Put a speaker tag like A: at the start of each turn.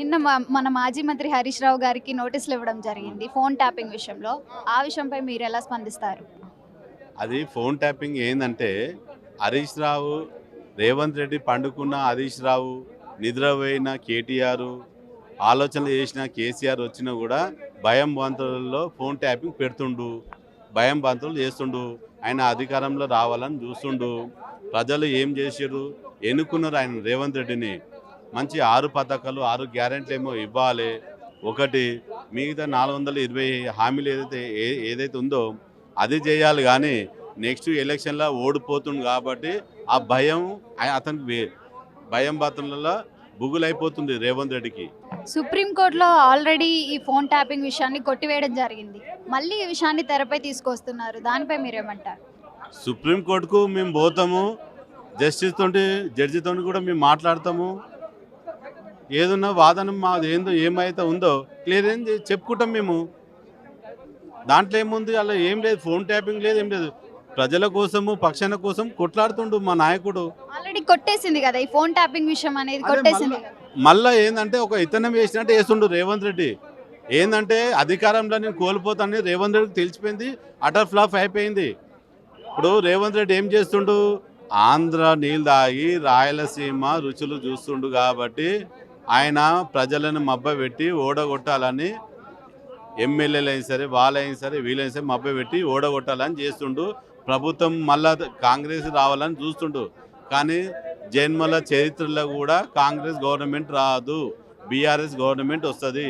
A: నిన్న మన మాజీ మంత్రి హరీష్ రావు గారికి నోటీసులు ఇవ్వడం జరిగింది ఫోన్ ట్యాపింగ్ విషయంలో. ఆ విషయంపై మీరు ఎలా స్పందిస్తారు?
B: అది ఫోన్ ట్యాపింగ్ ఏందంటే హరీష్ రావు, రేవంత్ రెడ్డి పండుకున్న హరీష్ రావు, నిద్రపోయిన కేటీఆర్, ఆలోచనలు చేసిన కేసీఆర్ వచ్చినా కూడా భయం బంతులలో ఫోన్ ట్యాపింగ్ పెడుతుండు, భయం బంతులు చేస్తుండు. ఆయన అధికారంలో రావాలని చూస్తుండు. ప్రజలు ఏం చేసారు, ఎన్నుకున్నారు ఆయన రేవంత్ రెడ్డిని. మంచి 6 పథకాలు 6 గ్యారెంటీలు ఏమో ఇవ్వాలి. ఒకటి మిగతా 420 హామీలు ఏదైతే ఉందో అది చేయాలి. కానీ నెక్స్ట్ ఎలక్షన్లో ఓడిపోతుంది కాబట్టి ఆ భయం అతనికి భయం బాతులలో బుగులైపోతుంది రేవంత్ రెడ్డికి.
A: సుప్రీంకోర్టులో ఆల్రెడీ ఈ ఫోన్ ట్యాపింగ్ విషయాన్ని కొట్టివేయడం జరిగింది. మళ్ళీ ఈ విషయాన్ని తెరపై తీసుకొస్తున్నారు. దానిపై మీరేమంటారు?
B: సుప్రీంకోర్టుకు మేము పోతాము, జస్టిస్ తోటి జడ్జితో కూడా మేము మాట్లాడతాము. ఏదన్నా వాదన మాది ఏమైతే ఉందో క్లియర్ ఏం చెప్పుకుంటాం మేము. దాంట్లో ఏముంది, అలా ఏం లేదు, ఫోన్ ట్యాపింగ్ లేదు, ఏం లేదు. ప్రజల కోసము పక్షాన కోసం కొట్లాడుతుండు మా నాయకుడు.
A: ఆల్రెడీ కొట్టేసింది కదా ఈ ఫోన్ ట్యాపింగ్ విషయం అనేది, కొట్టేసింది కదా.
B: మళ్ళా ఏంటంటే ఒక ఇతనం వేసినట్టు వేస్తుండు రేవంత్ రెడ్డి. ఏంటంటే అధికారంలో నేను కోల్పోతానని రేవంత్ రెడ్డికి తెలిసిపోయింది, అటర్ ఫ్లాప్ అయిపోయింది. ఇప్పుడు రేవంత్ రెడ్డి ఏం చేస్తుండు, ఆంధ్ర నీళ్ళు తాగి రాయలసీమ రుచులు చూస్తుండు కాబట్టి ఆయన ప్రజలను మబ్బపెట్టి ఓడగొట్టాలని, ఎమ్మెల్యేలు అయినా సరే వాళ్ళైనా సరే వీళ్ళైనా సరే మబ్బపెట్టి ఓడగొట్టాలని చేస్తుండు. ప్రభుత్వం మళ్ళా కాంగ్రెస్ రావాలని చూస్తుండు. కానీ జన్మల చరిత్రలో కూడా కాంగ్రెస్ గవర్నమెంట్ రాదు, బీఆర్ఎస్ గవర్నమెంట్ వస్తుంది.